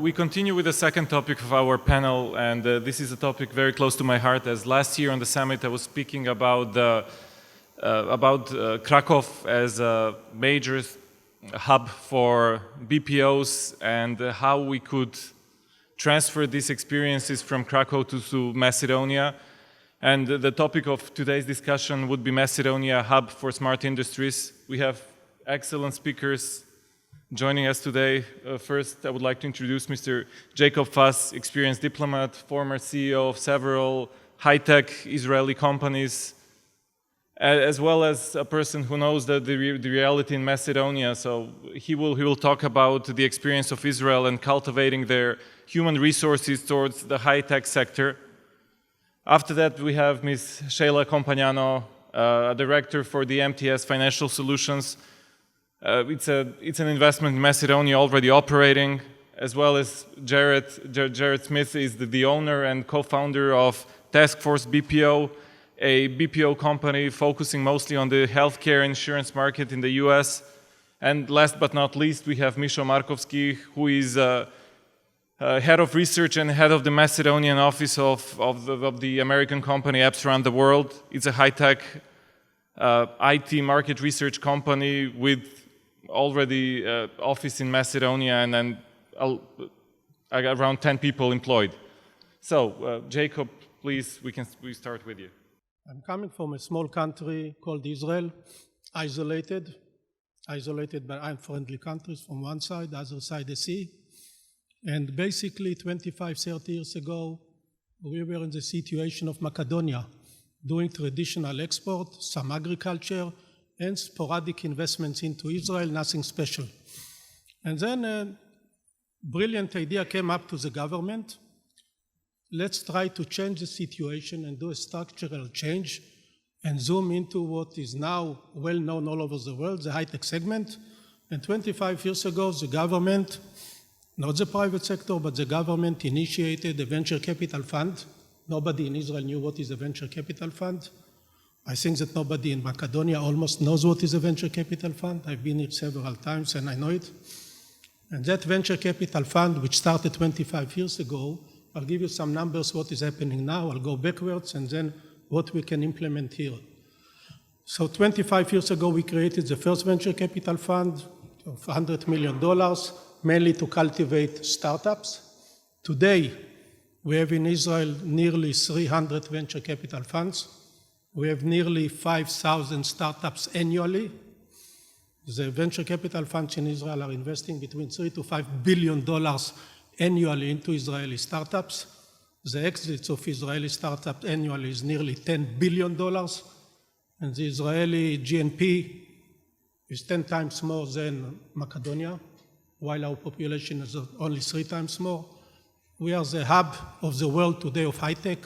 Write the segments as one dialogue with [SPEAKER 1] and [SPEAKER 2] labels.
[SPEAKER 1] we continue with the second topic of our panel, and this is a topic very close to my heart, as last year on the summit I was speaking about Krakow as a major hub for BPOs and how we could transfer these experiences from Krakow to Macedonia. And the topic of today's discussion would be Macedonia, a hub for smart industries. We have excellent speakers joining us today. First, I would like to introduce Mr. Jacob Fass, experienced diplomat, former CEO of several high-tech Israeli companies, as well as a person who knows the reality in Macedonia. So he will talk about the experience of Israel and cultivating their human resources towards the high-tech sector. After that, we have Ms. Sheila Campagnano, a director for the MTS Financial Solutions. It's an investment in Macedonia already operating, as well as Jared Smith is the owner and co-founder of Taskforce BPO, a BPO company focusing mostly on the healthcare insurance market in the US. And last but not least, we have Miso Markovski, who is head of research and head of the Macedonian office of the American company Apps Around the World. It's a high-tech IT market research company with already office in Macedonia and then around 10 people employed. So, Jacob, please, we start with you.
[SPEAKER 2] I'm coming from a small country called Israel, isolated by unfriendly countries from one side, the other side the sea. And basically 25, 30 years ago, we were in the situation of Macedonia, doing traditional export, some agriculture, and sporadic investments into Israel, nothing special. And then a brilliant idea came up to the government. Let's try to change the situation and do a structural change and zoom into what is now well known all over the world, the high-tech segment. And 25 years ago, the government, not the private sector, but the government initiated a venture capital fund. Nobody in Israel knew what is a venture capital fund. I think that nobody in Macedonia almost knows what is a venture capital fund. I've been here several times and I know it. And that venture capital fund, which started 25 years ago, I'll give you some numbers, what is happening now. I'll go backwards and then what we can implement here. So 25 years ago, we created the first venture capital fund of $100 million, mainly to cultivate startups. Today, we have in Israel nearly 300 venture capital funds. We have nearly 5,000 startups annually. The venture capital funds in Israel are investing between $3 to $5 billion annually into Israeli startups. The exits of Israeli startups annually is nearly $10 billion. And the Israeli GNP is 10 times more than Macedonia, while our population is only 3 times more. We are the hub of the world today of high-tech.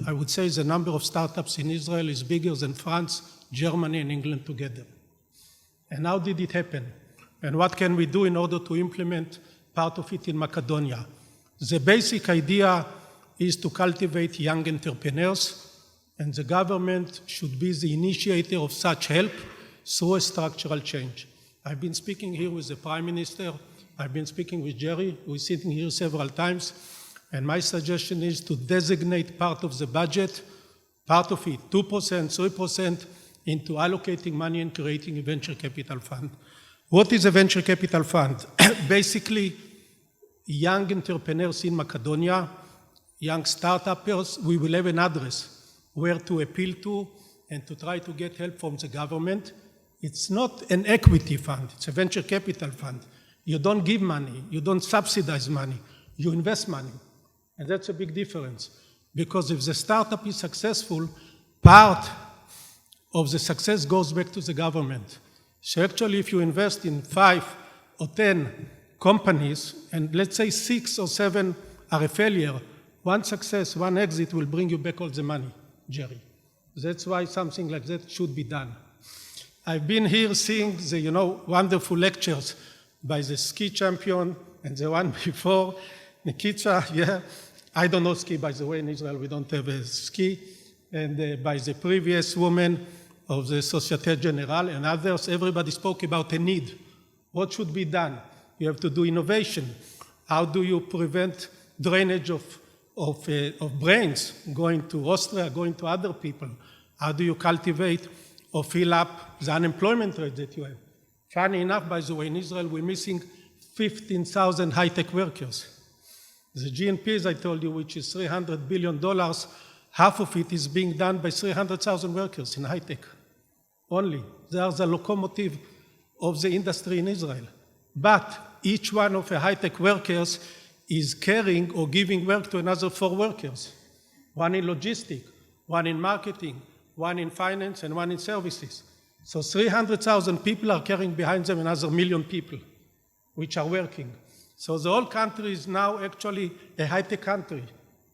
[SPEAKER 2] I would say the number of startups in Israel is bigger than France, Germany, and England together. And how did it happen? And what can we do in order to implement part of it in Macedonia? The basic idea is to cultivate young entrepreneurs, and the government should be the initiator of such help through a structural change. I've been speaking here with the Prime Minister. I've been speaking with Jerry, who is sitting here several times. And my suggestion is to designate part of the budget, part of it, 2%, 3%, into allocating money and creating a venture capital fund. What is a venture capital fund? Basically, young entrepreneurs in Macedonia, young startups, we will have an address where to appeal to and to try to get help from the government. It's not an equity fund, it's a venture capital fund. You don't give money, you don't subsidize money, you invest money. And that's a big difference, because if the startup is successful, part of the success goes back to the government. So actually, if you invest in 5 or 10 companies, and let's say 6 or 7 are a failure, one success, one exit will bring you back all the money, Jerry. That's why something like that should be done. I've been here seeing the wonderful lectures by the ski champion and the one before, Nikita, yeah. I don't know ski, by the way. In Israel, we don't have a ski. And by the previous woman of the Société Générale and others, everybody spoke about a need. What should be done? You have to do innovation. How do you prevent drainage of brains going to Austria, going to other people? How do you cultivate or fill up the unemployment rate that you have? Funny enough, by the way, in Israel, we're missing 15,000 high-tech workers. The GNP, as I told you, which is $300 billion, half of it is being done by 300,000 workers in high-tech only. They are the locomotive of the industry in Israel. But each one of the high-tech workers is carrying or giving work to another 4 workers. One in logistics, one in marketing, one in finance, and one in services. So 300,000 people are carrying behind them another 1 million people, which are working. So the whole country is now actually a high-tech country,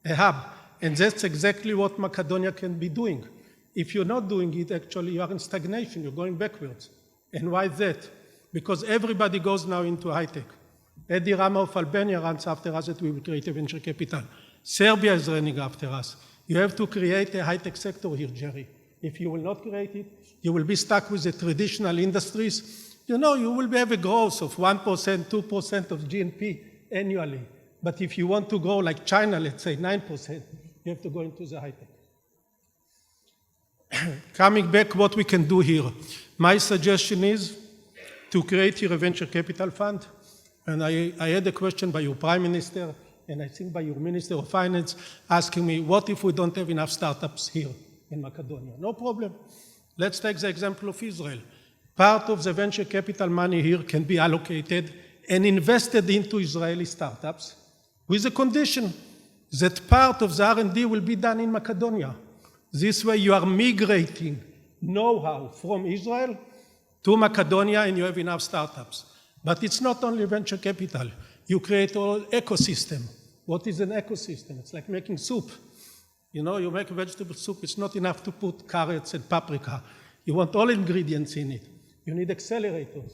[SPEAKER 2] a hub. And that's exactly what Macedonia can be doing. If you're not doing it, actually, you are in stagnation. You're going backwards. And why that? Because everybody goes now into high-tech. Eddie Rama of Albania runs after us that we will create a venture capital. Serbia is running after us. You have to create a high-tech sector here, Jerry. If you will not create it, you will be stuck with the traditional industries. You know, you will have a growth of 1%, 2% of GNP annually. But if you want to grow like China, let's say 9%, you have to go into the high-tech. Coming back, what we can do here. My suggestion is to create here a venture capital fund. And I had a question by your Prime Minister, and I think by your Minister of Finance, asking me, what if we don't have enough startups here in Macedonia? No problem. Let's take the example of Israel. Part of the venture capital money here can be allocated and invested into Israeli startups with the condition that part of the R&D will be done in Macedonia. This way you are migrating know-how from Israel to Macedonia and you have enough startups. But it's not only venture capital. You create a whole ecosystem. What is an ecosystem? It's like making soup. You know, you make vegetable soup, it's not enough to put carrots and paprika. You want all ingredients in it. You need accelerators.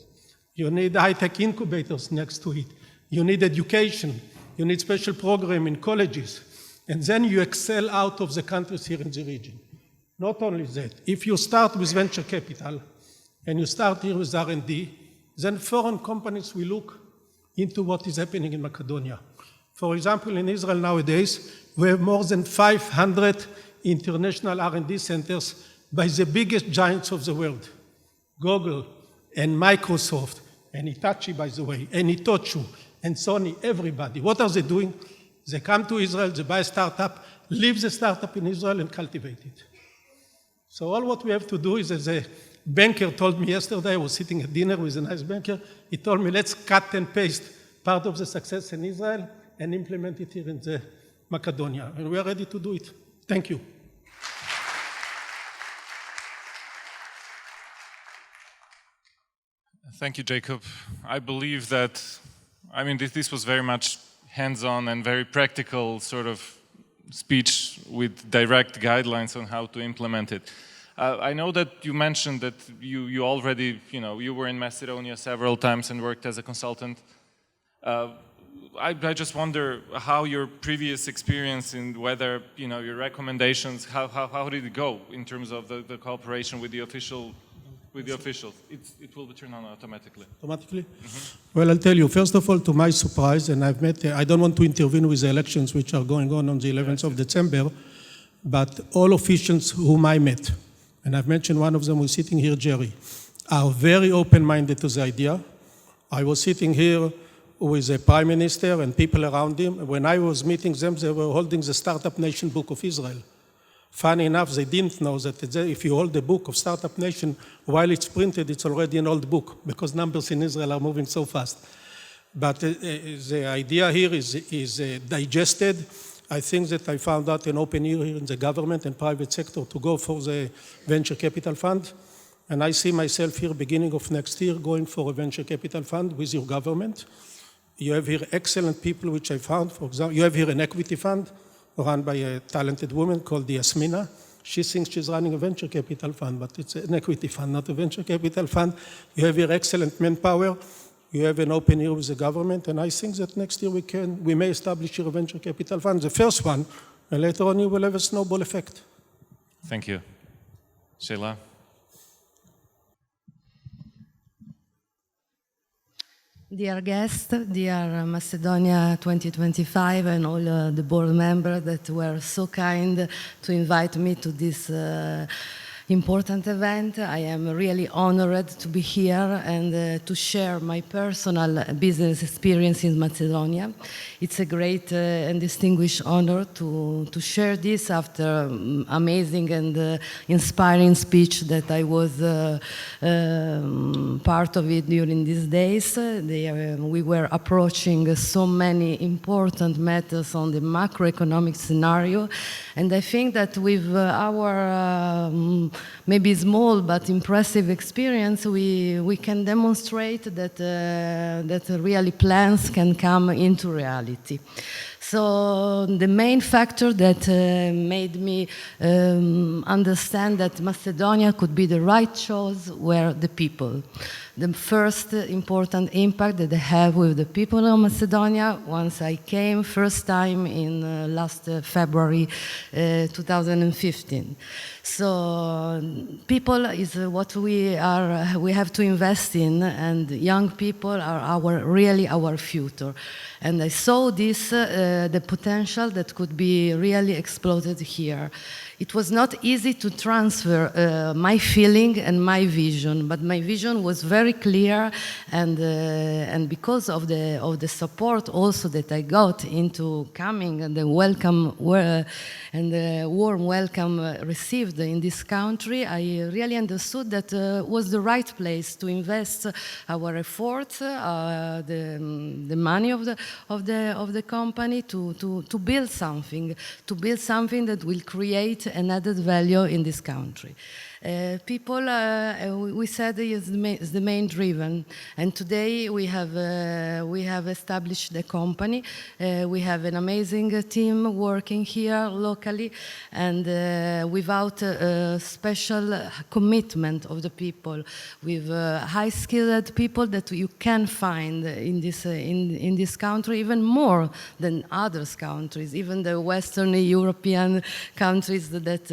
[SPEAKER 2] You need high-tech incubators next to it. You need education. You need special program in colleges. And then you excel out of the countries here in the region. Not only that, if you start with venture capital and you start here with R&D, then foreign companies will look into what is happening in Macedonia. For example, in Israel nowadays, we have more than 500 international R&D centers by the biggest giants of the world. Google and Microsoft and Hitachi, by the way, and Itochu and Sony, everybody. What are they doing? They come to Israel, they buy a startup, leave the startup in Israel and cultivate it. So all what we have to do is, as a banker told me yesterday, I was sitting at dinner with a nice banker, he told me, let's cut and paste part of the success in Israel and implement it here in the Macedonia. And we are ready to do it. Thank you.
[SPEAKER 1] Thank you, Jacob. I believe that, this was very much hands-on and very practical sort of speech with direct guidelines on how to implement it. I know that you mentioned that you already, you were in Macedonia several times and worked as a consultant. I just wonder how your previous experience in whether, your recommendations, how did it go in terms of the cooperation with the officials? It will be turned on automatically.
[SPEAKER 2] Automatically? Mm-hmm. Well, I'll tell you, first of all, to my surprise, and I don't want to intervene with the elections which are going on the 11th of December, but all officials whom I met, and I've mentioned one of them who's sitting here, Jerry, are very open-minded to the idea. I was sitting here with the Prime Minister and people around him. When I was meeting them, they were holding the Startup Nation Book of Israel. Funny enough, they didn't know that if you hold the book of Startup Nation, while it's printed, it's already an old book, because numbers in Israel are moving so fast. But the idea here is digested. I think that I found out an open ear here in the government and private sector to go for the venture capital fund. And I see myself here, beginning of next year, going for a venture capital fund with your government. You have here excellent people, which I found. For example, you have here an equity fund run by a talented woman called Yasmina. She thinks she's running a venture capital fund, but it's an equity fund, not a venture capital fund. You have here excellent manpower. You have an open ear with the government, and I think that next year we may establish here a venture capital fund, the first one, and later on you will have a snowball effect.
[SPEAKER 1] Thank you. Sheila?
[SPEAKER 3] Dear guests, dear Macedonia2025 and all the board members that were so kind to invite me to this important event. I am really honored to be here and to share my personal business experience in Macedonia. It's a great and distinguished honor to share this after amazing and inspiring speech that I was part of it during these days. We were approaching so many important matters on the macroeconomic scenario, and I think that with our maybe small but impressive experience, we can demonstrate that, that really plans can come into reality. So the main factor that made me understand that Macedonia could be the right choice were the people. The first important impact that I have with the people of Macedonia once I came first time in last February 2015. So people is what we have to invest in, and young people are really our future. And I saw this, the potential that could be really exploited here. It was not easy to transfer my feeling and my vision, but my vision was very clear, and because of the support also that I got into coming and the welcome and the warm welcome received in this country, I really understood that was the right place to invest our efforts, the money of the company to build something that will create an added value in this country. People, we said, is the main driven, and today we have established the company. We have an amazing team working here locally, and without a special commitment of the people, with high-skilled people that you can find in this country, even more than other countries, even the Western European countries that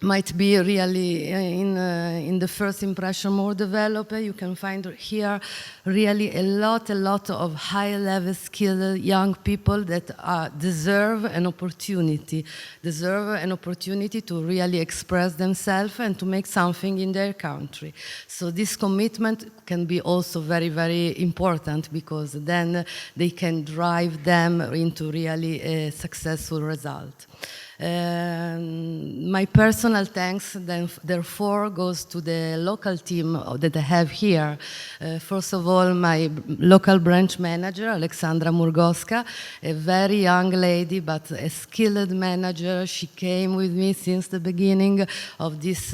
[SPEAKER 3] might be really in the first impression more developed. You can find here really a lot of high-level skilled young people that deserve an opportunity to really express themselves and to make something in their country. So this commitment can be also very, very important, because then they can drive them into really a successful result. My personal thanks, therefore, goes to the local team that I have here. First of all, my local branch manager, Alexandra Murgoska, a very young lady, but a skilled manager. She came with me since the beginning of this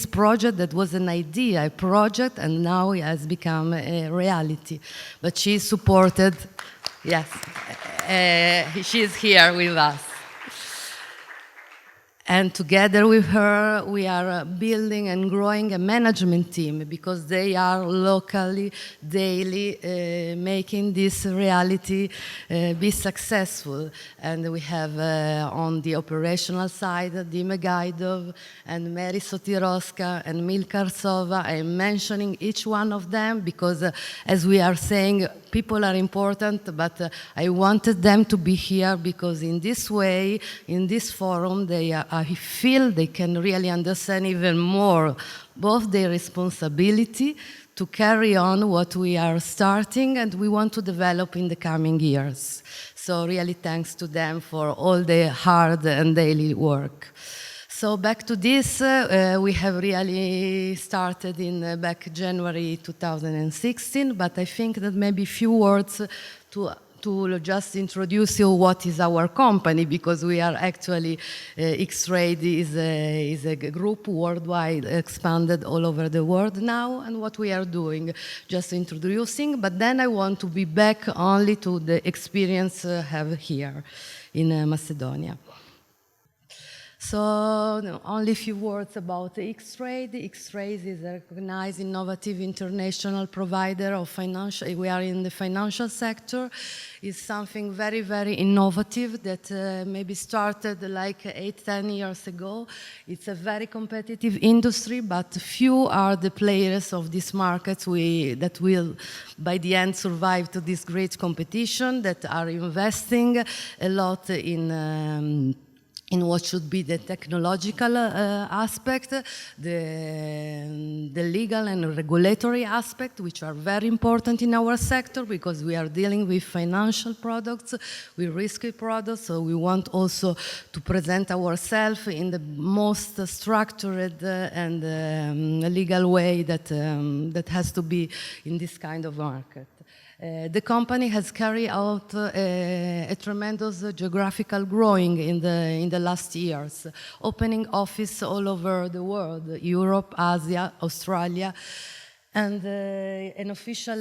[SPEAKER 3] project that was an idea, a project, and now it has become a reality. But she supported, yes, she is here with us. And together with her, we are building and growing a management team, because they are locally, daily, making this reality be successful. And we have on the operational side, Dime Gajdov and Mary Sotiroska and Milka Arsova. I am mentioning each one of them because, as we are saying, people are important, but I wanted them to be here because in this way, in this forum, I feel they can really understand even more both their responsibility to carry on what we are starting and we want to develop in the coming years. So really thanks to them for all the hard and daily work. So back to this, we have really started in back January 2016, but I think that maybe a few words to just introduce you what is our company, because we are actually, Xtrade is a group worldwide, expanded all over the world now, and what we are doing, just introducing, but then I want to be back only to the experience I have here in Macedonia. So only a few words about Xtrade. Xtrade is a recognized innovative international provider of financial, we are in the financial sector. It's something very, very innovative that maybe started like 8-10 years ago. It's a very competitive industry, but few are the players of this market that will, by the end, survive to this great competition, that are investing a lot in what should be the technological aspect, the legal and regulatory aspect, which are very important in our sector because we are dealing with financial products, with risky products, so we want also to present ourselves in the most structured and legal way that has to be in this kind of market. The company has carried out a tremendous geographical growing in the last years, opening office all over the world, Europe, Asia, Australia. And an official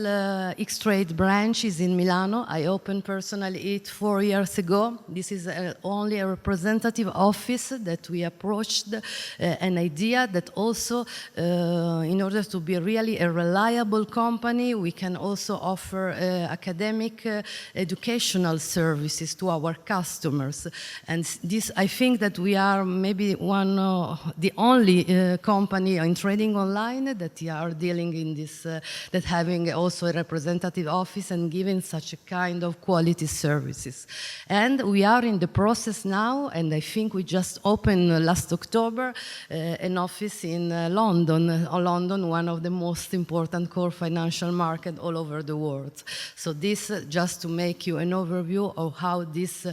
[SPEAKER 3] Xtrade branch is in Milano. I opened personally it 4 years ago. This is only a representative office that we approached, an idea that also, in order to be really a reliable company, we can also offer academic educational services to our customers. And this, I think that we are maybe the only company in trading online that are dealing in this, that having also a representative office and giving such a kind of quality services. And we are in the process now, and I think we just opened last October an office in London, one of the most important core financial market all over the world. So this, just to make you an overview of how this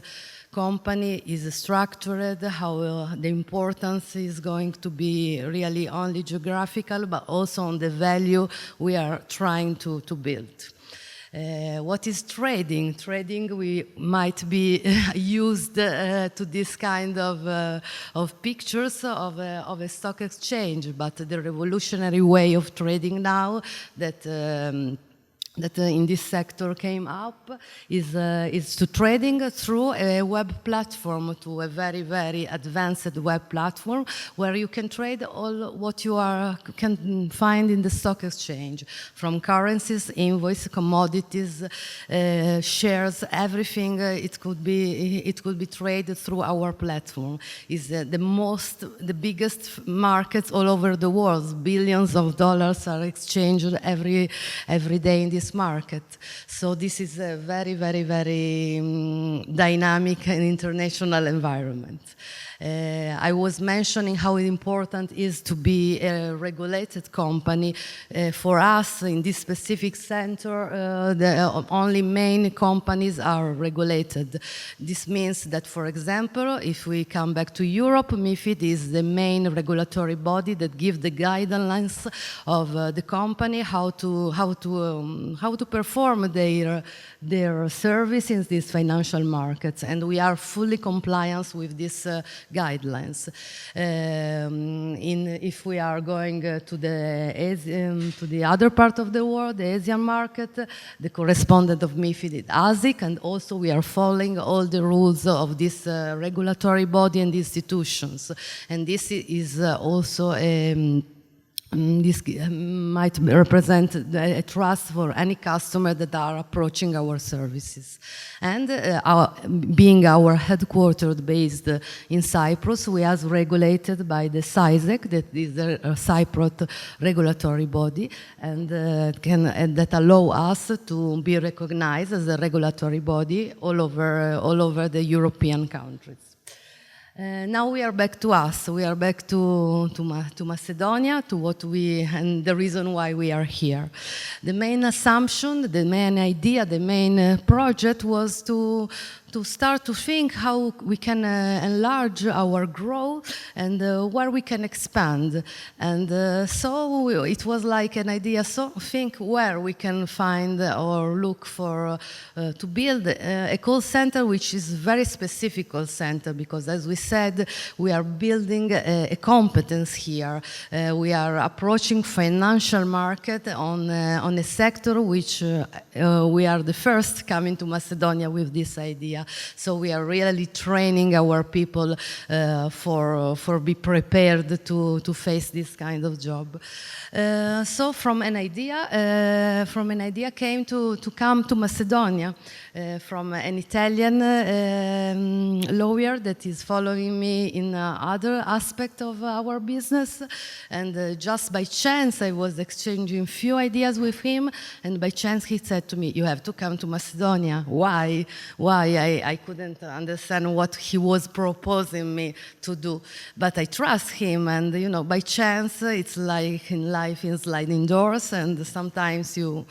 [SPEAKER 3] company is structured, how the importance is going to be really only geographical, but also on the value we are trying to build. What is trading? Trading, we might be used to this kind of pictures of a stock exchange, but the revolutionary way of trading now that in this sector came up is to trading through a web platform, to a very, very advanced web platform where you can trade all what you can find in the stock exchange, from currencies, invoice, commodities, shares, everything. It could be traded through our platform. It's the biggest markets all over the world. Billions of dollars are exchanged every day in this market. So this is a very, very, very dynamic and international environment. I was mentioning how important it is to be a regulated company. For us, in this specific center, the only main companies are regulated. This means that, for example, if we come back to Europe, MiFID is the main regulatory body that gives the guidelines of the company how to perform their service in these financial markets, and we are fully compliant with these guidelines. If we are going to the other part of the world, the Asian market, the correspondent of MiFID is ASIC, and also we are following all the rules of this regulatory body and institutions. And this is also this might represent a trust for any customer that are approaching our services. And being our headquartered based in Cyprus, we are regulated by the CISEC, that is the Cypriot regulatory body, and that allow us to be recognized as a regulatory body all over the European countries. Now we are back to us. We are back to Macedonia, to and the reason why we are here. The main assumption, the main idea, the main project was to start to think how we can enlarge our growth and where we can expand. And so it was like an idea, so think where we can find or look for to build a call center which is very specific call center, because as we said, we are building a competence here. We are approaching financial market on a sector which we are the first coming to Macedonia with this idea. So we are really training our people for be prepared to face this kind of job. So from an idea came to come to Macedonia from an Italian lawyer that is following me in other aspect of our business, and just by chance I was exchanging few ideas with him, and by chance he said to me, "You have to come to Macedonia." Why? I couldn't understand what he was proposing me to do, but I trust him, and you know, by chance it's like in life in sliding doors, and sometimes you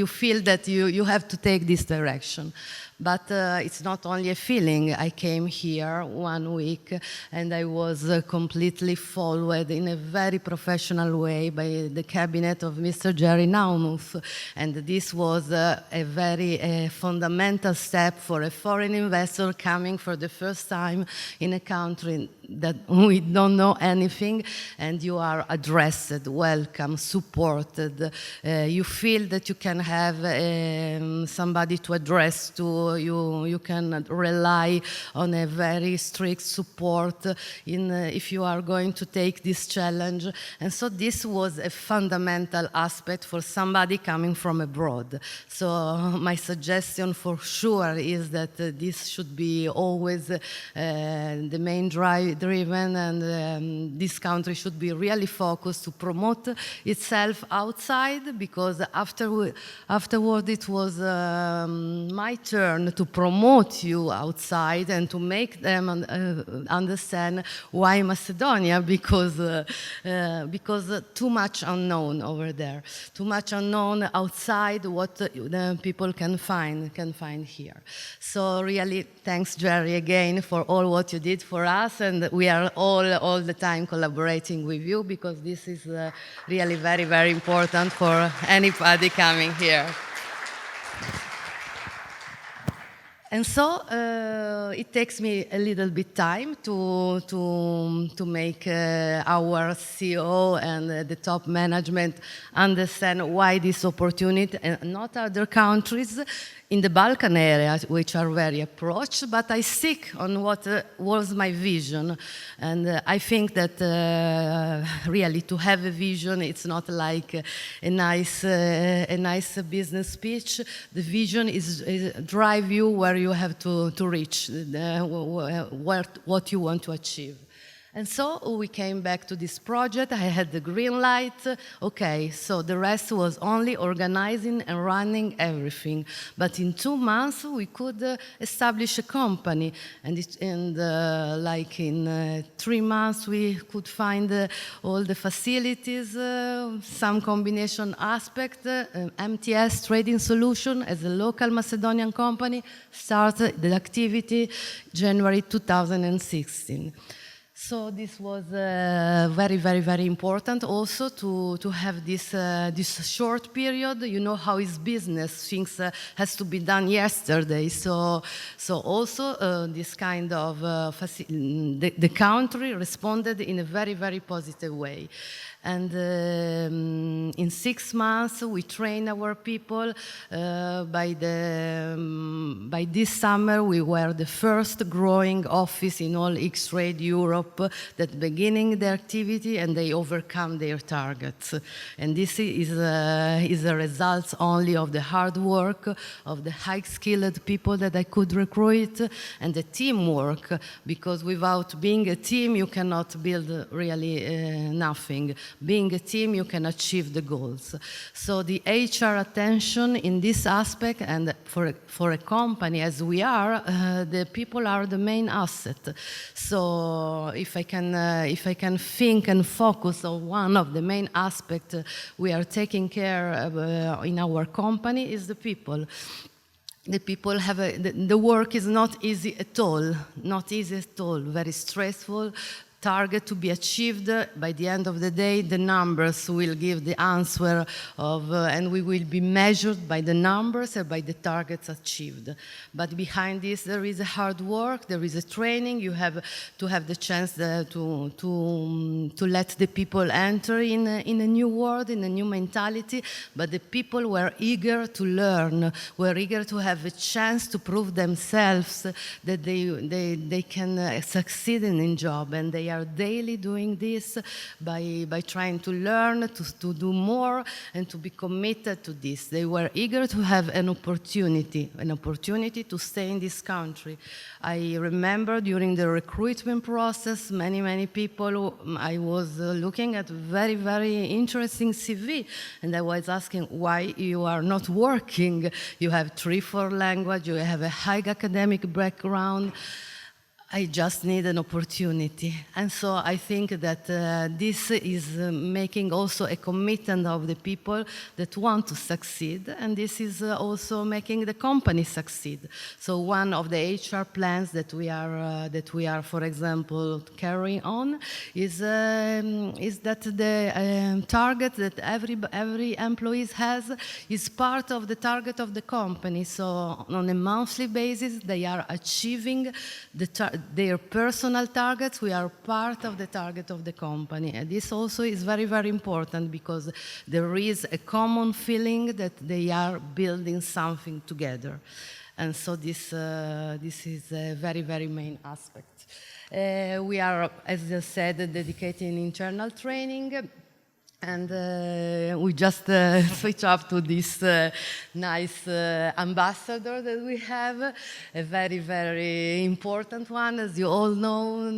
[SPEAKER 3] feel that you have to take this direction. But it's not only a feeling. I came here 1 week and I was completely followed in a very professional way by the cabinet of Mr. Jerry Naumuth. And this was a very fundamental step for a foreign investor coming for the first time in a country that we don't know anything, and you are addressed, welcome, supported. You feel that you can have somebody to address to. You can rely on a very strict support if you are going to take this challenge. And so this was a fundamental aspect for somebody coming from abroad. So my suggestion for sure is that this should be always the main driven, and this country should be really focused to promote itself outside, because afterward it was my turn to promote you outside and to make them understand why Macedonia, because too much unknown over there, too much unknown outside what the people can find here. So really, thanks Jerry again for all what you did for us, and we are all the time collaborating with you, because this is really very, very important for anybody coming here. And so it takes me a little bit time to make our CEO and the top management understand why this opportunity and not other countries in the Balkan area, which are very approached, but I stick on what was my vision. And I think that really to have a vision, it's not like a nice business speech. The vision is drive you where you have to reach, what you want to achieve. And so we came back to this project. I had the green light. Okay, so the rest was only organizing and running everything. But in 2 months, we could establish a company. And like in 3 months, we could find all the facilities, some combination aspect. MTS Trading Solutions, as a local Macedonian company, started the activity January 2016. So this was very, very, very important also to have this short period. You know how is business, things has to be done yesterday. So also this kind of, the country responded in a very, very positive way. And in 6 months, we train our people. By this summer, we were the first growing office in all Xtrade Europe that beginning their activity, and they overcome their targets. And this is a result only of the hard work of the high-skilled people that I could recruit, and the teamwork, because without being a team, you cannot build really nothing. Being a team, you can achieve the goals. So the HR attention in this aspect, and for a company as we are, the people are the main asset. So if I can think and focus on one of the main aspects we are taking care of in our company is the people. The people have the work is not easy at all, very stressful. target to be achieved. By the end of the day, the numbers will give the answer of, and we will be measured by the numbers and by the targets achieved. But behind this, there is a hard work, there is a training. You have to have the chance to let the people enter in a new world, in a new mentality. But the people were eager to learn, were eager to have a chance to prove themselves that they can succeed in a job, and they are daily doing this by trying to learn, to do more, and to be committed to this. They were eager to have an opportunity to stay in this country. I remember during the recruitment process, many people, I was looking at very, very interesting CV, and I was asking why you are not working. You have 3-4 languages, you have a high academic background. I just need an opportunity. And so I think that this is making also a commitment of the people that want to succeed, and this is also making the company succeed. So one of the HR plans that we are, for example, carrying on is that the target that every employee has is part of the target of the company. So on a monthly basis, they are achieving their personal targets. We are part of the target of the company. And this also is very, very important because there is a common feeling that they are building something together. And so this is a very, very main aspect. We are, as I said, dedicating internal training. And we just switch up to this nice ambassador that we have, a very, very important one, as you all know,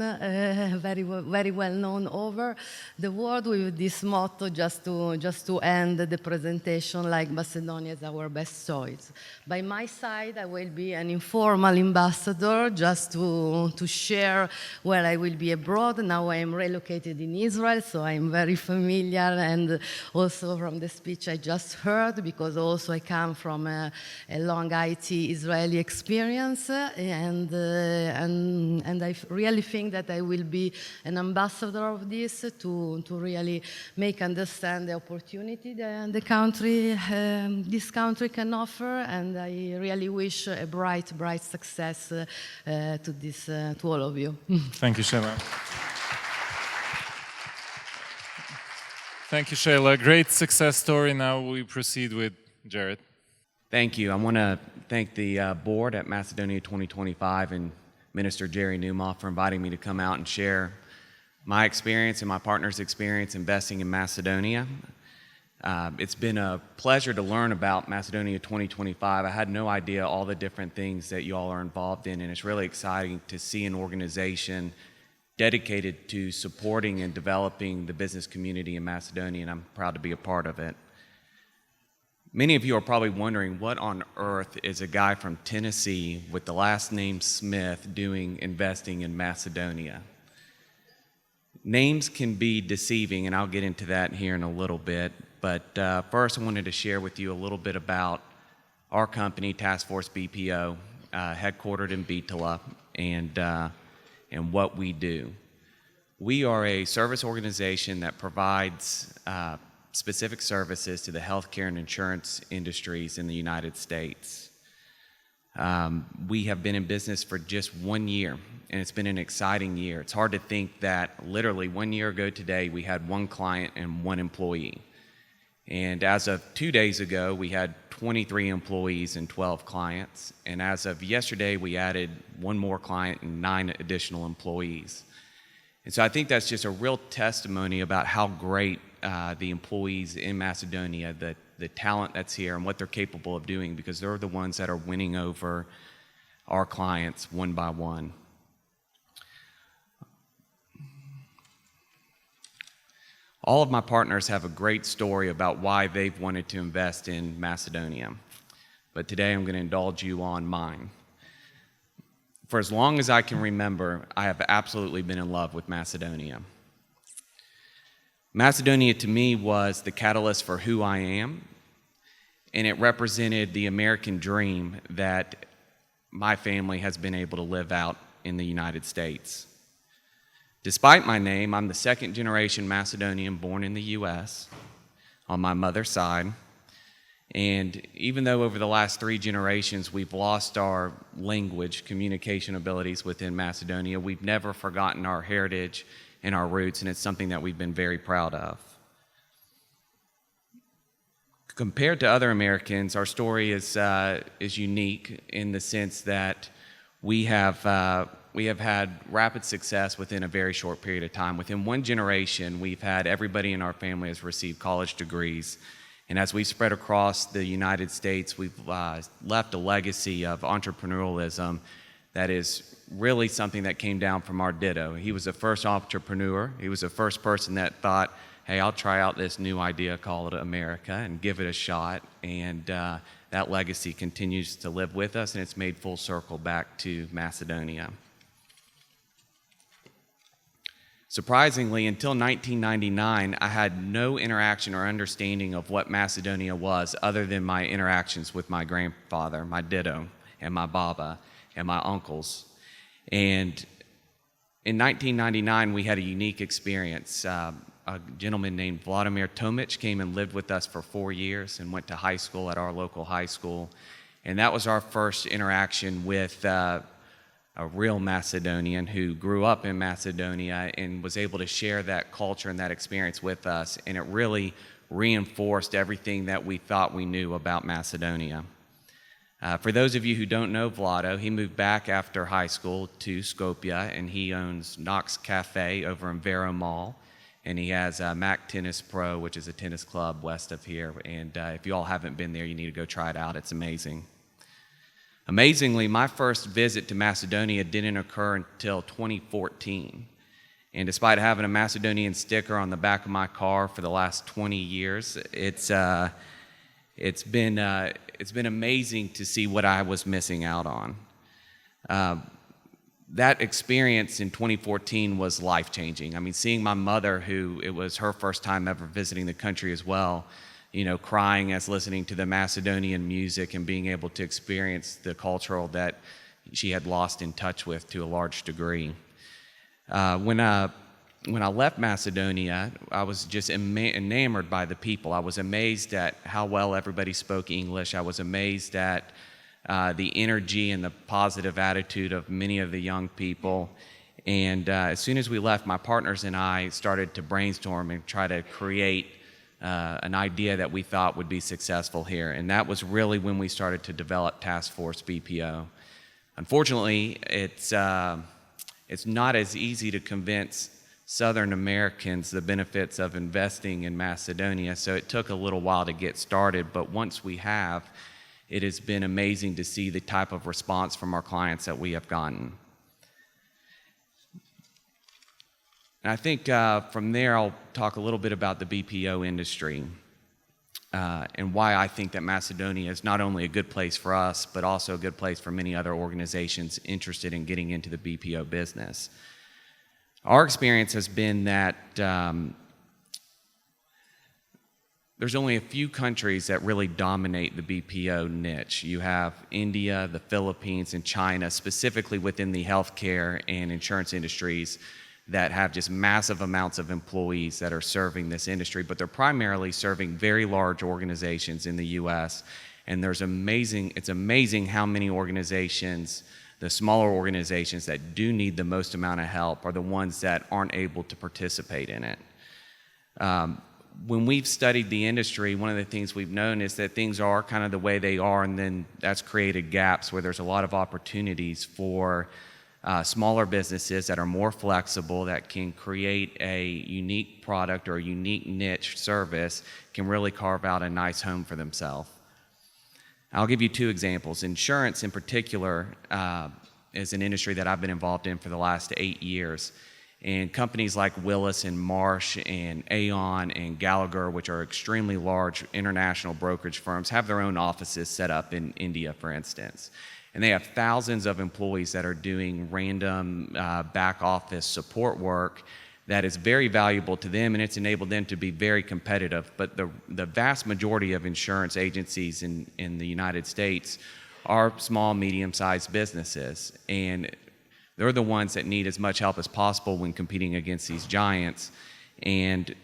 [SPEAKER 3] very well known over the world, with this motto just to end the presentation, like Macedonia is our best choice. By my side, I will be an informal ambassador just to share where I will be abroad. Now I am relocated in Israel, so I am very familiar, and also from the speech I just heard, because also I come from a long IT Israeli experience, and I really think that I will be an ambassador of this to really make understand the opportunity that this country can offer, and I really wish a bright success to all of you.
[SPEAKER 1] Thank you, Sheila. Thank you, Sheila. Great success story. Now we proceed with Jared.
[SPEAKER 4] Thank you. I want to thank the board at Macedonia2025 and Minister Jerry Newmoff for inviting me to come out and share my experience and my partner's experience investing in Macedonia. It's been a pleasure to learn about Macedonia2025. I had no idea all the different things that you all are involved in, and it's really exciting to see an organization dedicated to supporting and developing the business community in Macedonia, and I'm proud to be a part of it. Many of you are probably wondering, what on earth is a guy from Tennessee with the last name Smith doing investing in Macedonia? Names can be deceiving, and I'll get into that here in a little bit, but first I wanted to share with you a little bit about our company, Taskforce BPO, headquartered in Bitola, and what we do. We are a service organization that provides specific services to the healthcare and insurance industries in the United States. We have been in business for just 1 year, and it's been an exciting year. It's hard to think that literally 1 year ago today, we had 1 client and 1 employee. And as of 2 days ago, we had 23 employees and 12 clients. And as of yesterday, we added 1 more client and 9 additional employees. And so I think that's just a real testimony about how great the employees in Macedonia, the talent that's here, and what they're capable of doing, because they're the ones that are winning over our clients one by one. All of my partners have a great story about why they've wanted to invest in Macedonia, but today I'm going to indulge you on mine. For as long as I can remember, I have absolutely been in love with Macedonia. Macedonia to me was the catalyst for who I am, and it represented the American dream that my family has been able to live out in the United States. Despite my name, I'm the second generation Macedonian born in the U.S. on my mother's side. And even though over the last 3 generations we've lost our language, communication abilities within Macedonia, we've never forgotten our heritage and our roots, and it's something that we've been very proud of. Compared to other Americans, our story is unique in the sense that we have had rapid success within a very short period of time. Within 1 generation, we've had everybody in our family has received college degrees. And as we've spread across the United States, we've left a legacy of entrepreneurialism that is really something that came down from our ditto. He was the first entrepreneur. He was the first person that thought, hey, I'll try out this new idea called America and give it a shot. And that legacy continues to live with us, and it's made full circle back to Macedonia. Surprisingly, until 1999, I had no interaction or understanding of what Macedonia was other than my interactions with my grandfather, my ditto, and my baba, and my uncles. And in 1999, we had a unique experience. A gentleman named Vladimir Tomic came and lived with us for 4 years and went to high school at our local high school. And that was our first interaction with a real Macedonian who grew up in Macedonia and was able to share that culture and that experience with us. And it really reinforced everything that we thought we knew about Macedonia. For those of you who don't know Vlado, he moved back after high school to Skopje, and he owns Knox Cafe over in Vero Mall. And he has Mac Tennis Pro, which is a tennis club west of here. And if you all haven't been there, you need to go try it out. It's amazing. Amazingly, my first visit to Macedonia didn't occur until 2014. And despite having a Macedonian sticker on the back of my car for the last 20 years, it's been amazing to see what I was missing out on. That experience in 2014 was life-changing. I mean, seeing my mother, who it was her first time ever visiting the country as well, you know, crying as listening to the Macedonian music and being able to experience the cultural that she had lost in touch with to a large degree. When I left Macedonia, I was just enamored by the people. I was amazed at how well everybody spoke English. I was amazed at the energy and the positive attitude of many of the young people. And as soon as we left, my partners and I started to brainstorm and try to create an idea that we thought would be successful here. And that was really when we started to develop Taskforce BPO. Unfortunately, it's not as easy to convince Southern Americans the benefits of investing in Macedonia, so it took a little while to get started. But once we have, it has been amazing to see the type of response from our clients that we have gotten. And I think from there, I'll talk a little bit about the BPO industry and why I think that Macedonia is not only a good place for us, but also a good place for many other organizations interested in getting into the BPO business. Our experience has been that there's only a few countries that really dominate the BPO niche. You have India, the Philippines, and China, specifically within the healthcare and insurance industries, that have just massive amounts of employees that are serving this industry, but they're primarily serving very large organizations in the U.S. And it's amazing how many organizations, the smaller organizations that do need the most amount of help, are the ones that aren't able to participate in it. When we've studied the industry, one of the things we've known is that things are kind of the way they are, and then that's created gaps where there's a lot of opportunities for smaller businesses that are more flexible, that can create a unique product or a unique niche service, can really carve out a nice home for themselves. I'll give you 2 examples. Insurance in particular is an industry that I've been involved in for the last 8 years. And companies like Willis and Marsh and Aon and Gallagher, which are extremely large international brokerage firms, have their own offices set up in India, for instance. And they have thousands of employees that are doing random back office support work that is very valuable to them, and it's enabled them to be very competitive. But the vast majority of insurance agencies in the United States are small, medium-sized businesses. And they're the ones that need as much help as possible when competing against these giants. And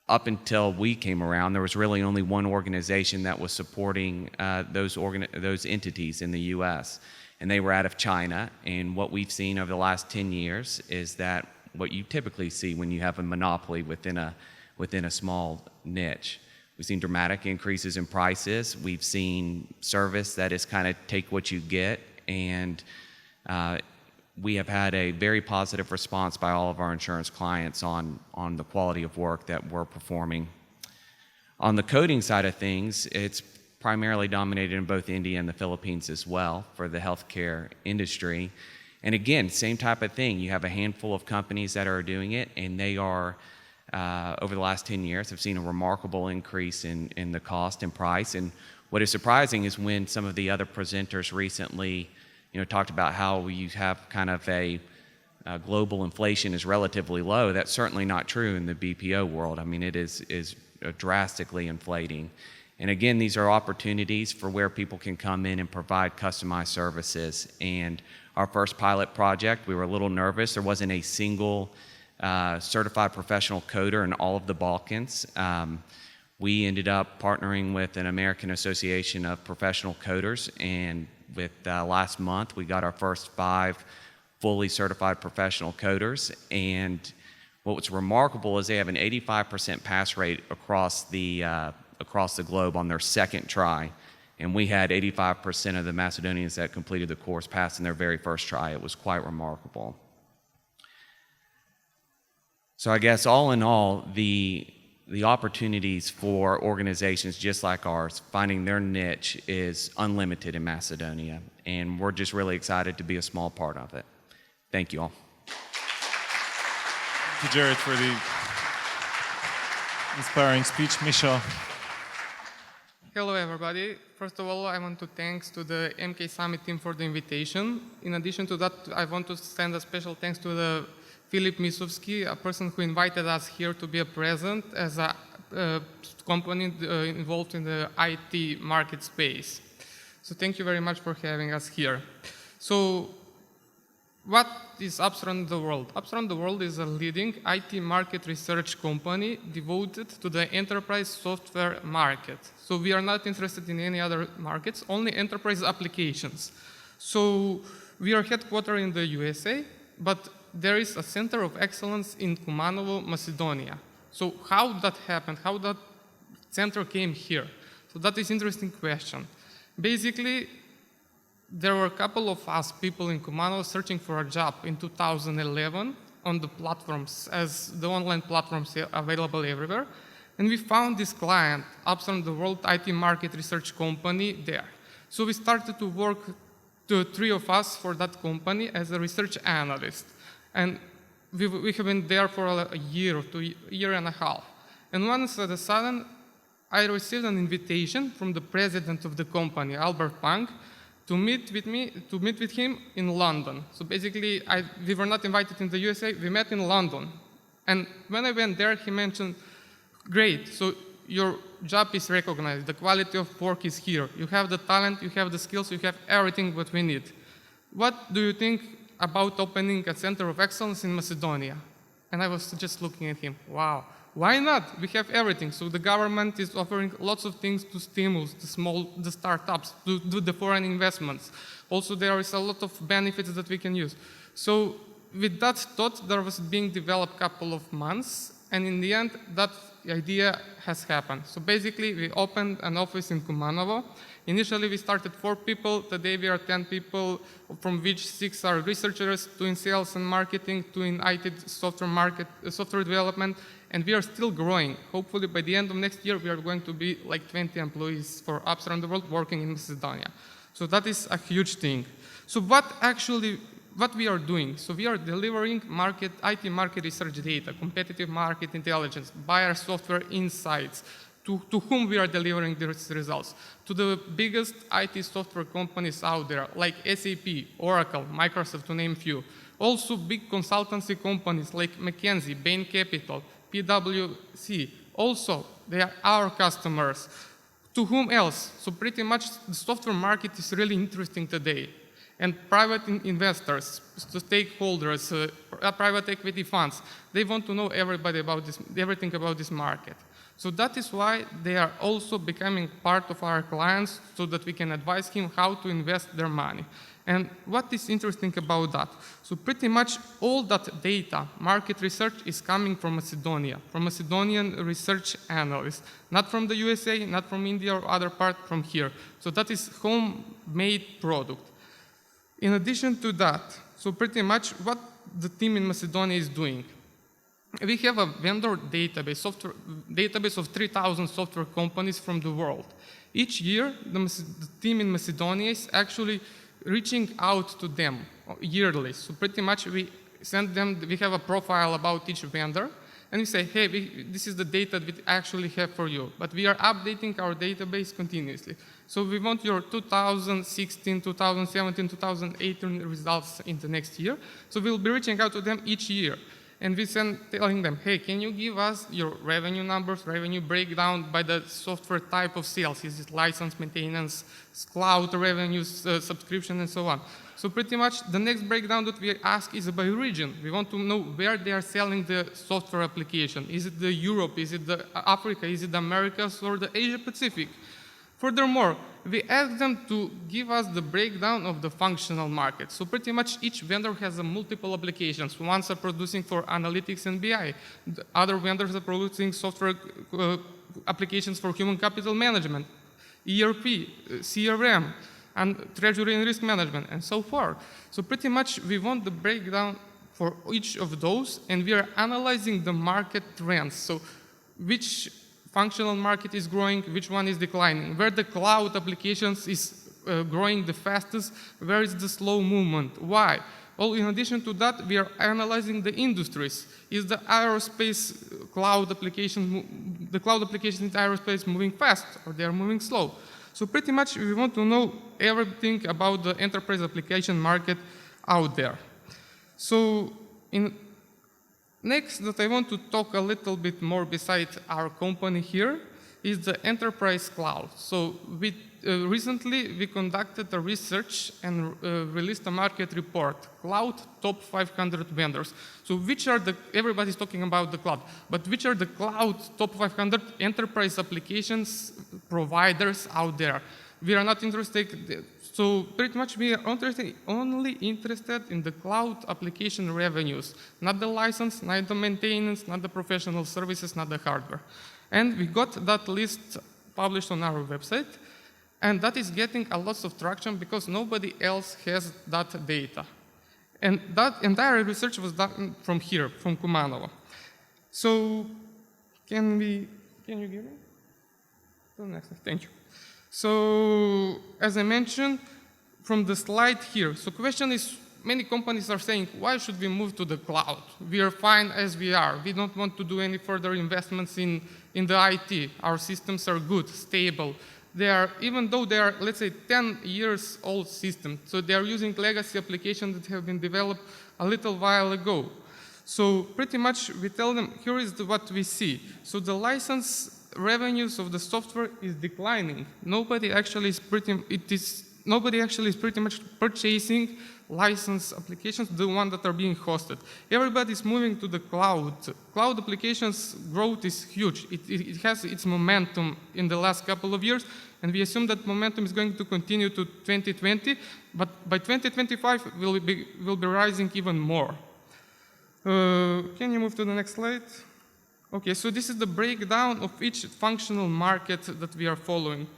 [SPEAKER 4] up until we came around, there was really only one organization that was supporting those entities in the U.S., and they were out of China. And what we've seen over the last 10 years is that what you typically see when you have a monopoly within a small niche. We've seen dramatic increases in prices. We've seen service that is kind of take what you get, and we have had a very positive response by all of our insurance clients on the quality of work that we're performing. On the coding side of things, it's primarily dominated in both India and the Philippines as well for the healthcare industry. And again, same type of thing. You have a handful of companies that are doing it, and they are, over the last 10 years, have seen a remarkable increase in the cost and price. And what is surprising is when some of the other presenters recently talked about how you have kind of a global inflation is relatively low. That's certainly not true in the BPO world. I mean, it is drastically inflating. And again, these are opportunities for where people can come in and provide customized services. And our first pilot project, we were a little nervous. There wasn't a single certified professional coder in all of the Balkans. We ended up partnering with an American Association of Professional Coders, and with last month, we got our first 5 fully certified professional coders. And what was remarkable is they have an 85% pass rate across the globe on their second try. And we had 85% of the Macedonians that completed the course pass in their very first try. It was quite remarkable. So I guess all in all, the opportunities for organizations just like ours, finding their niche, is unlimited in Macedonia, and we're just really excited to be a small part of it. Thank you all.
[SPEAKER 1] Thank you, Jared, for the inspiring speech. Miso.
[SPEAKER 5] Hello, everybody. First of all, I want to thanks to the MK Summit team for the invitation. In addition to that, I want to send a special thanks to the Filip Misovski, a person who invited us here to be present as a company involved in the IT market space. So thank you very much for having us here. So what is Upstream the World? Upstream the World is a leading IT market research company devoted to the enterprise software market. So we are not interested in any other markets, only enterprise applications. So we are headquartered in the USA, but there is a center of excellence in Kumanovo, Macedonia. So how that happened, how that center came here? So that is an interesting question. Basically, there were a couple of us people in Kumanovo searching for a job in 2011 on the platforms, as the online platforms are available everywhere. And we found this client, Upstream the World IT market research company, there. So we started to work, 3 of us, for that company as a research analyst. And we have been there for a year to a year and a half. And once at a sudden, I received an invitation from the president of the company, Albert Pang, to meet with him in London. So basically, we were not invited in the USA, we met in London. And when I went there, he mentioned, great, so your job is recognized, the quality of work is here. You have the talent, you have the skills, you have everything what we need. What do you think about opening a center of excellence in Macedonia? And I was just looking at him, wow, why not? We have everything. So the government is offering lots of things to stimulate the startups, to do the foreign investments. Also, there is a lot of benefits that we can use. So with that thought, there was being developed a couple of months, and in the end, that idea has happened. So basically, we opened an office in Kumanovo. Initially, we started 4 people. Today, we are 10 people, from which 6 are researchers, 2 in sales and marketing, 2 in IT software development, and we are still growing. Hopefully, by the end of next year, we are going to be like 20 employees for Upstream the World working in Macedonia. So that is a huge thing. So what we are doing? So we are delivering IT market research data, competitive market intelligence, buyer software insights. To whom we are delivering these results? To the biggest IT software companies out there, like SAP, Oracle, Microsoft, to name a few. Also big consultancy companies like McKinsey, Bain Capital, PwC. Also, they are our customers. To whom else? So pretty much the software market is really interesting today. And private investors, stakeholders, private equity funds, they want to know everything about this market. So that is why they are also becoming part of our clients so that we can advise him how to invest their money. And what is interesting about that? So pretty much all that data, market research, is coming from Macedonia, from Macedonian research analysts, not from the USA, not from India or other part, from here. So that is homemade product. In addition to that, so pretty much what the team in Macedonia is doing. We have a vendor database of 3,000 software companies from the world. Each year, the team in Macedonia is actually reaching out to them yearly. So pretty much we send them, we have a profile about each vendor, and we say, hey, this is the data that we actually have for you. But we are updating our database continuously. So we want your 2016, 2017, 2018 results in the next year. So we'll be reaching out to them each year. And we send telling them, hey, can you give us your revenue numbers, revenue breakdown by the software type of sales? Is it license, maintenance, cloud revenues, subscription, and so on? So pretty much the next breakdown that we ask is by region. We want to know where they are selling the software application. Is it the Europe? Is it the Africa? Is it the Americas or the Asia Pacific? Furthermore, we ask them to give us the breakdown of the functional market. So pretty much each vendor has multiple applications. Ones are producing for analytics and BI. The other vendors are producing software applications for human capital management, ERP, CRM, and treasury and risk management, and so forth. So pretty much we want the breakdown for each of those, and we are analyzing the market trends. So which functional market is growing, which one is declining, where the cloud applications is growing the fastest, where is the slow movement, why? Well, in addition to that, we are analyzing the industries. Is the aerospace cloud application, the cloud applications in aerospace moving fast, or they are moving slow? So pretty much we want to know everything about the enterprise application market out there. So next that I want to talk a little bit more besides our company here is the enterprise cloud. So recently we conducted a research and released a market report, Cloud Top 500 Vendors. So which are everybody's talking about the cloud, but which are the cloud top 500 enterprise applications providers out there? We are not interested, so pretty much we are only interested in the cloud application revenues, not the license, not the maintenance, not the professional services, not the hardware. And we got that list published on our website, and that is getting a lot of traction because nobody else has that data. And that entire research was done from here, from Kumanovo. So can you give me the next slide? Thank you. So as I mentioned, from the slide here, so question is, many companies are saying, why should we move to the cloud? We are fine as we are. We don't want to do any further investments in the IT. Our systems are good, stable. They are, even though they are, let's say, 10 years old systems, so they are using legacy applications that have been developed a little while ago. So pretty much we tell them, here is what we see. So the license revenues of the software is declining. Nobody actually is pretty much purchasing license applications, the ones that are being hosted. Everybody is moving to the cloud. Cloud applications growth is huge. It has its momentum in the last couple of years, and we assume that momentum is going to continue to 2020, but by 2025 we'll be rising even more. Can you move to the next slide? Okay, so this is the breakdown of each functional market that we are following.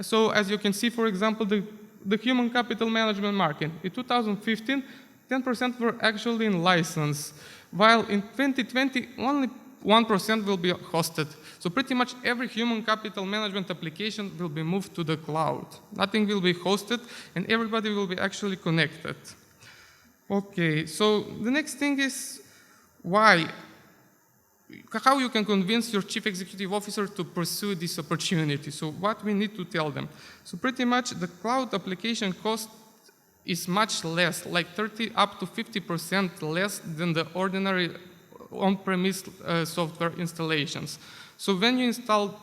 [SPEAKER 5] So as you can see, for example, the human capital management market. In 2015, 10% were actually in license, while in 2020, only 1% will be hosted. So pretty much every human capital management application will be moved to the cloud. Nothing will be hosted, and everybody will be actually connected. Okay, so the next thing is how you can convince your chief executive officer to pursue this opportunity. So what we need to tell them. So pretty much the cloud application cost is much less, like 30 up to 50% less than the ordinary on-premise software installations. So when you install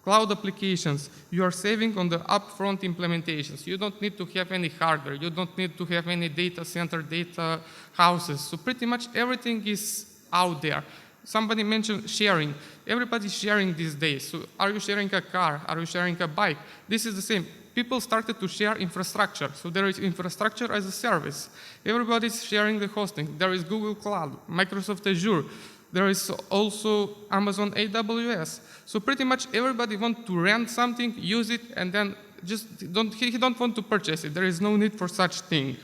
[SPEAKER 5] cloud applications, you are saving on the upfront implementations. You don't need to have any hardware. You don't need to have any data center, data houses. So pretty much everything is out there. Somebody mentioned sharing. Everybody's sharing these days. So are you sharing a car? Are you sharing a bike? This is the same. People started to share infrastructure. So there is infrastructure as a service. Everybody's sharing the hosting. There is Google Cloud, Microsoft Azure. There is also Amazon AWS. So pretty much everybody wants to rent something, use it, and then he don't want to purchase it. There is no need for such thing.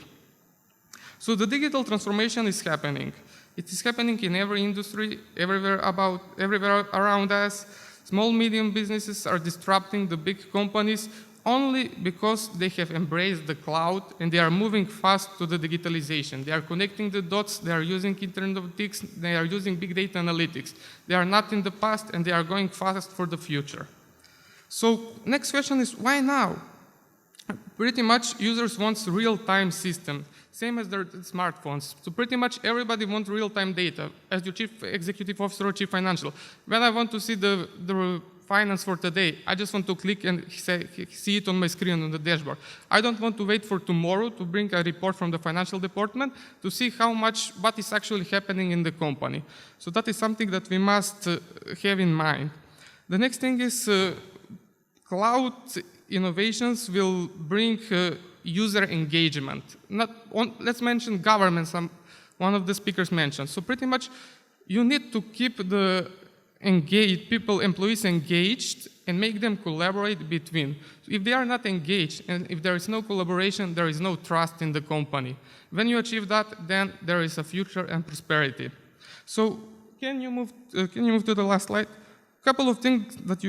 [SPEAKER 5] So the digital transformation is happening. It is happening in every industry, everywhere around us. Small, medium businesses are disrupting the big companies only because they have embraced the cloud and they are moving fast to the digitalization. They are connecting the dots, they are using Internet of Things, they are using big data analytics. They are not in the past and they are going fast for the future. So next question is, why now? Pretty much users want real-time system, same as their smartphones. So pretty much everybody wants real-time data. As your chief executive officer or chief financial, when I want to see the finance for today, I just want to click and see it on my screen on the dashboard. I don't want to wait for tomorrow to bring a report from the financial department to see what is actually happening in the company. So that is something that we must have in mind. The next thing is cloud innovations will bring user engagement. Let's mention government, one of the speakers mentioned. So pretty much you need to keep the employees engaged and make them collaborate between. So if they are not engaged and if there is no collaboration, there is no trust in the company. When you achieve that, then there is a future and prosperity. So can you move to the last slide? A couple of things that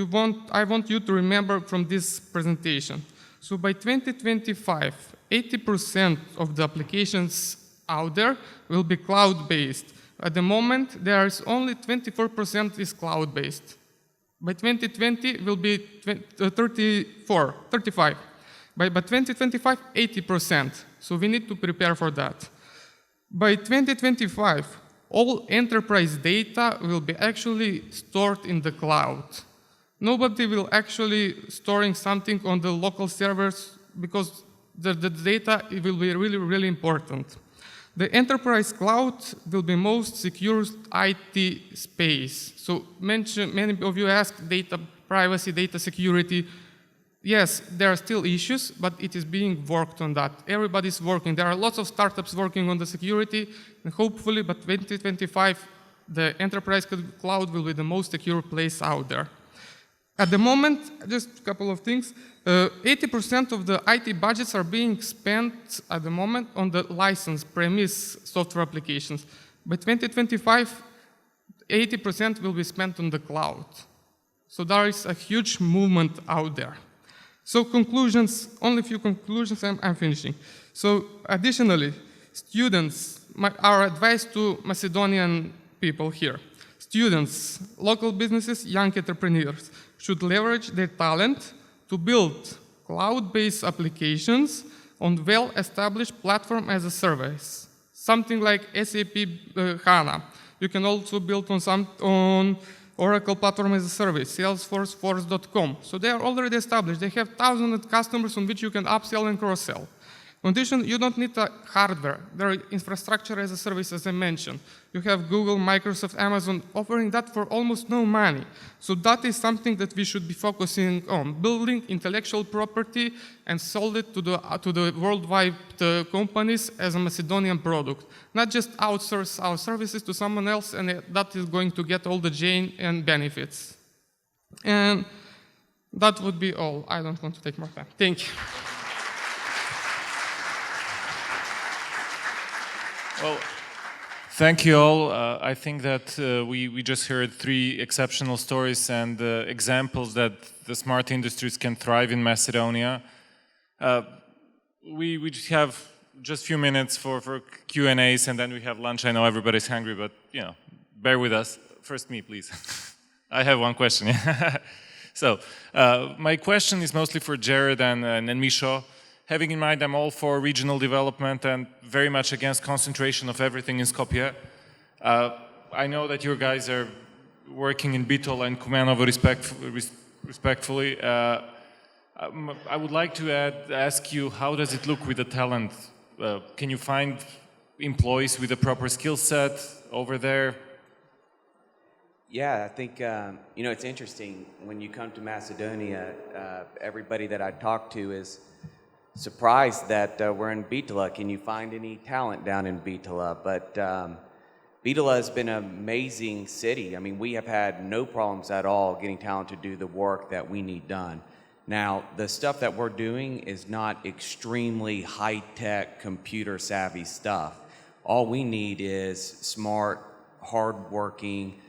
[SPEAKER 5] I want you to remember from this presentation. So by 2025, 80% of the applications out there will be cloud-based. At the moment, there is only 24% is cloud-based. By 2020, it will be 35. By 2025, 80%. So we need to prepare for that. By 2025, all enterprise data will be actually stored in the cloud. Nobody will actually storing something on the local servers because the data will be really, really important. The enterprise cloud will be most secure IT space. So many of you asked data privacy, data security. Yes, there are still issues, but it is being worked on that. Everybody's working. There are lots of startups working on the security, and hopefully by 2025, the enterprise cloud will be the most secure place out there. At the moment, just a couple of things, 80% of the IT budgets are being spent at the moment on the licensed premise software applications. By 2025, 80% will be spent on the cloud. So there is a huge movement out there. So conclusions, only a few conclusions, I'm finishing. So additionally, students, our advice to Macedonian people here. Students, local businesses, young entrepreneurs should leverage their talent to build cloud-based applications on well-established platform as a service. Something like SAP HANA. You can also build on Oracle platform as a service, Salesforce, Force.com. So they are already established. They have thousands of customers on which you can upsell and cross-sell. In addition, you don't need hardware. There is infrastructure as a service, as I mentioned. You have Google, Microsoft, Amazon offering that for almost no money. So that is something that we should be focusing on, building intellectual property and sold it to the worldwide companies as a Macedonian product. Not just outsource our services to someone else and that is going to get all the gain and benefits. And that would be all. I don't want to take more time. Thank you.
[SPEAKER 1] Well, thank you all. I think that we just heard 3 exceptional stories and examples that the smart industries can thrive in Macedonia. We just have just a few minutes for Q&As and then we have lunch. I know everybody's hungry, but bear with us. First me, please. I have one question. So, my question is mostly for Jared and Miso. Having in mind I'm all for regional development and very much against concentration of everything in Skopje. I know that you guys are working in Bitola and Kumanovo respectfully. I would like to ask you, how does it look with the talent? Can you find employees with a proper skill set over there?
[SPEAKER 4] Yeah, I think, it's interesting. When you come to Macedonia, everybody that I talk to is surprised that we're in Bitola. Can you find any talent down in Bitola? But Bitola has been an amazing city. I mean, we have had no problems at all getting talent to do the work that we need done. Now, the stuff that we're doing is not extremely high-tech, computer-savvy stuff. All we need is smart, hard-working,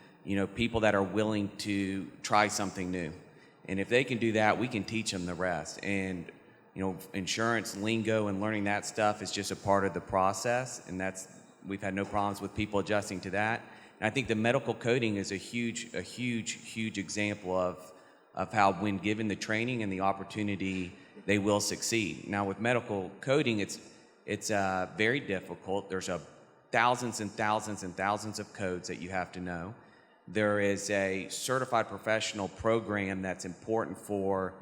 [SPEAKER 4] people that are willing to try something new. And if they can do that, we can teach them the rest. And, insurance lingo and learning that stuff is just a part of the process. And we've had no problems with people adjusting to that. And I think the medical coding is a huge example of how, when given the training and the opportunity, they will succeed. Now, with medical coding, it's very difficult. There's thousands and thousands and thousands of codes that you have to know. There is a certified professional program that's important for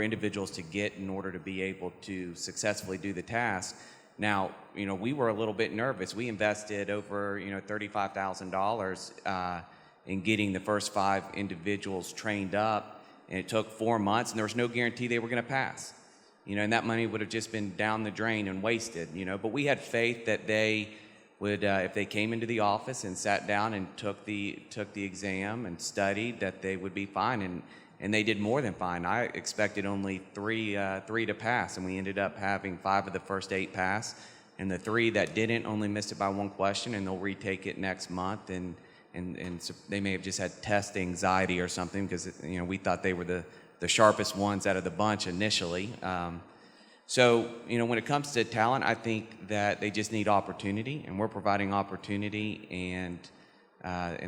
[SPEAKER 4] individuals to get in order to be able to successfully do the task. Now, we were a little bit nervous. We invested over, $35,000 in getting the first 5 individuals trained up, and it took 4 months, and there was no guarantee they were going to pass. And that money would have just been down the drain and wasted. But we had faith that they would, if they came into the office and sat down and took the exam and studied, that they would be fine. And they did more than fine. I expected only three to pass, and we ended up having 5 of the first 8 pass. And the 3 that didn't only missed it by 1 question, and they'll retake it next month. And so they may have just had test anxiety or something, because we thought they were the sharpest ones out of the bunch initially. So when it comes to talent, I think that they just need opportunity, and we're providing opportunity, and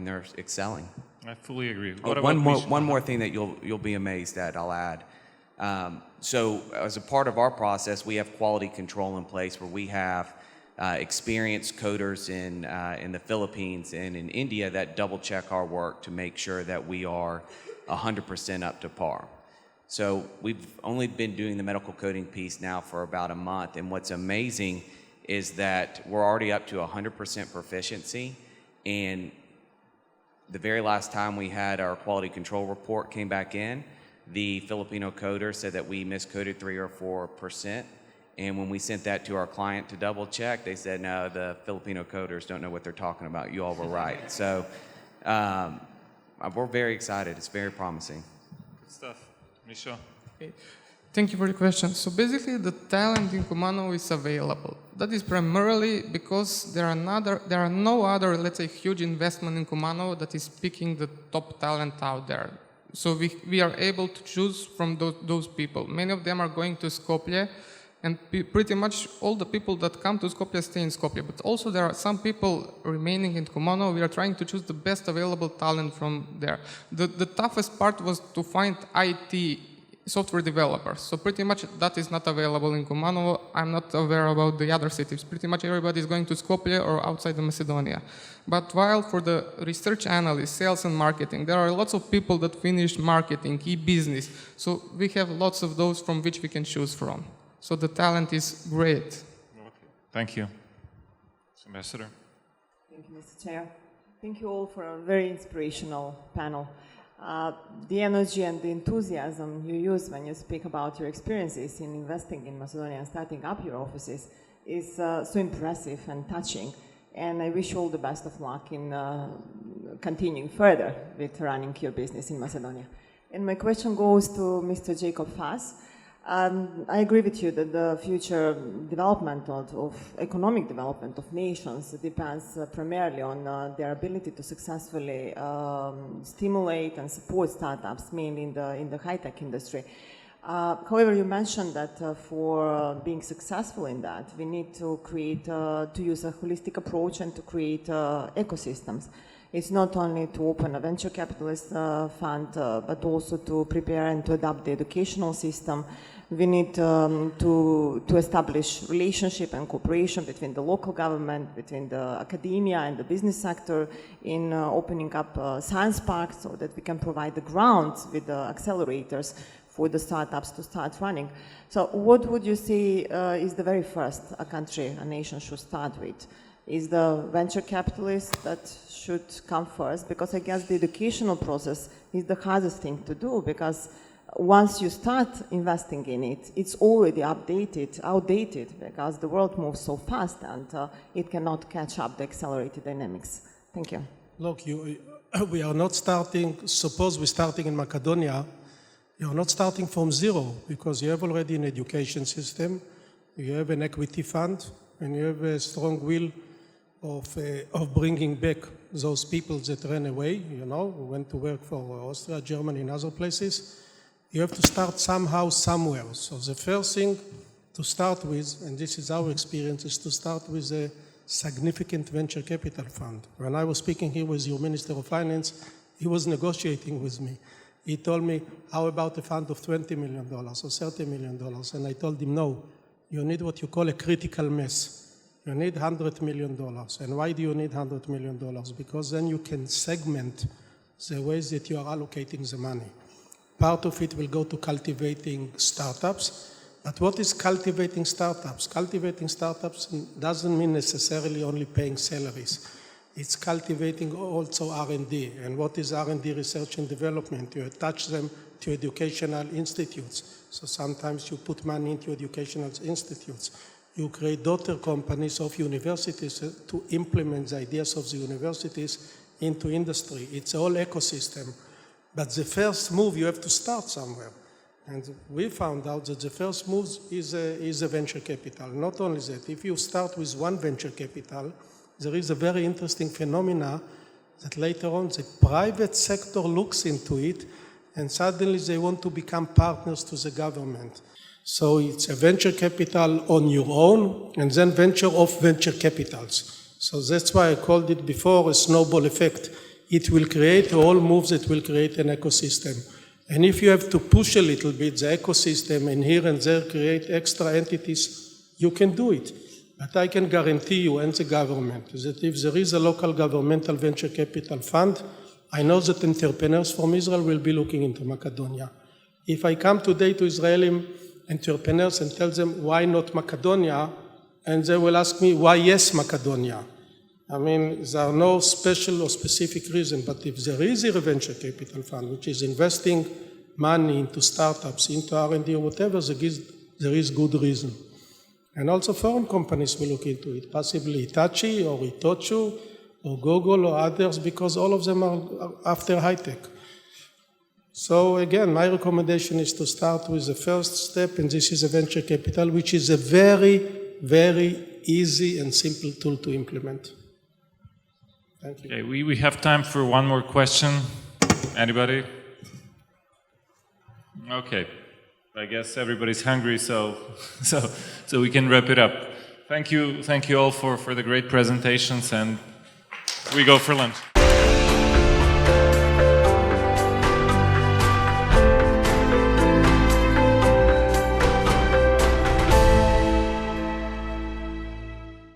[SPEAKER 4] they're excelling.
[SPEAKER 1] I fully agree.
[SPEAKER 4] One more thing that you'll be amazed at, I'll add. So as a part of our process, we have quality control in place, where we have experienced coders in the Philippines and in India that double check our work to make sure that we are 100% up to par. So we've only been doing the medical coding piece now for about a month, and what's amazing is that we're already up to 100% proficiency. And the very last time we had our quality control report came back in, the Filipino coder said that we miscoded 3 or 4%. And when we sent that to our client to double check, they said, no, the Filipino coders don't know what they're talking about. You all were right. So we're very excited. It's very promising.
[SPEAKER 1] Good stuff. Miso.
[SPEAKER 5] Okay. Thank you for the question. So basically, the talent in Kumano is available. That is primarily because there are no other, let's say, huge investment in Kumano that is picking the top talent out there. So we are able to choose from those people. Many of them are going to Skopje, and pretty much all the people that come to Skopje stay in Skopje. But also there are some people remaining in Kumano. We are trying to choose the best available talent from there. The toughest part was to find IT software developers. So pretty much that is not available in Kumano. I'm not aware about the other cities. Pretty much everybody is going to Skopje or outside of Macedonia. But while for the research analysts, sales and marketing, there are lots of people that finished marketing, e-business. So we have lots of those from which we can choose from. So the talent is great.
[SPEAKER 1] Okay. Thank you. Ambassador.
[SPEAKER 6] Thank you, Mr. Chair. Thank you all for a very inspirational panel. The energy and the enthusiasm you use when you speak about your experiences in investing in Macedonia and starting up your offices is so impressive and touching. And I wish you all the best of luck in continuing further with running your business in Macedonia. And my question goes to Mr. Jacob Fass. I agree with you that the future development of economic development of nations depends primarily on their ability to successfully stimulate and support startups, mainly in the high-tech industry. However, you mentioned that for being successful in that, we need to use a holistic approach and to create ecosystems. It's not only to open a venture capitalist fund, but also to prepare and to adapt the educational system. We need to establish relationship and cooperation between the local government, between the academia and the business sector in opening up science parks so that we can provide the grounds with the accelerators for the startups to start running. So what would you say is the very first a country, a nation should start with? Is the venture capitalist that should come first? Because I guess the educational process is the hardest thing to do, because once you start investing in it, it's already outdated, because the world moves so fast and it cannot catch up the accelerated dynamics. Thank you.
[SPEAKER 2] Look, we are not starting, suppose we're starting in Macedonia, you're not starting from zero, because you have already an education system, you have an equity fund, and you have a strong will of bringing back those people that ran away, you know, who went to work for Austria, Germany, and other places. You have to start somehow, somewhere. So the first thing to start with, and this is our experience, is to start with a significant venture capital fund. When I was speaking here with your Minister of Finance, he was negotiating with me. He told me, how about a fund of $20 million or $30 million? And I told him, no, you need what you call a critical mass. You need $100 million. And why do you need $100 million? Because then you can segment the ways that you are allocating the money. Part of it will go to cultivating startups. But what is cultivating startups? Cultivating startups doesn't mean necessarily only paying salaries. It's cultivating also R&D. And what is R&D? Research and development. You attach them to educational institutes. So sometimes you put money into educational institutes. You create daughter companies of universities to implement the ideas of the universities into industry. It's a whole ecosystem. But the first move, you have to start somewhere. And we found out that the first move is a venture capital. Not only that, if you start with one venture capital, there is a very interesting phenomena that later on the private sector looks into it, and suddenly they want to become partners to the government. So it's a venture capital on your own, and then venture of venture capitals. So that's why I called it before a snowball effect. It will create all moves that will create an ecosystem. And if you have to push a little bit the ecosystem and here and there create extra entities, you can do it. But I can guarantee you and the government that if there is a local governmental venture capital fund, I know that entrepreneurs from Israel will be looking into Macedonia. If I come today to Israeli entrepreneurs and tell them, why not Macedonia? And they will ask me, why yes, Macedonia? I mean, there are no special or specific reason, but if there is a venture capital fund which is investing money into startups, into R&D or whatever, there is good reason. And also foreign companies will look into it, possibly Hitachi or Itochu or Google or others, because all of them are after high-tech. So again, my recommendation is to start with the first step, and this is a venture capital, which is a very, very easy and simple tool to implement. Thank you.
[SPEAKER 1] Okay, we have time for one more question. Anybody? Okay, I guess everybody's hungry, so we can wrap it up. Thank you all for the great presentations, and we go for lunch.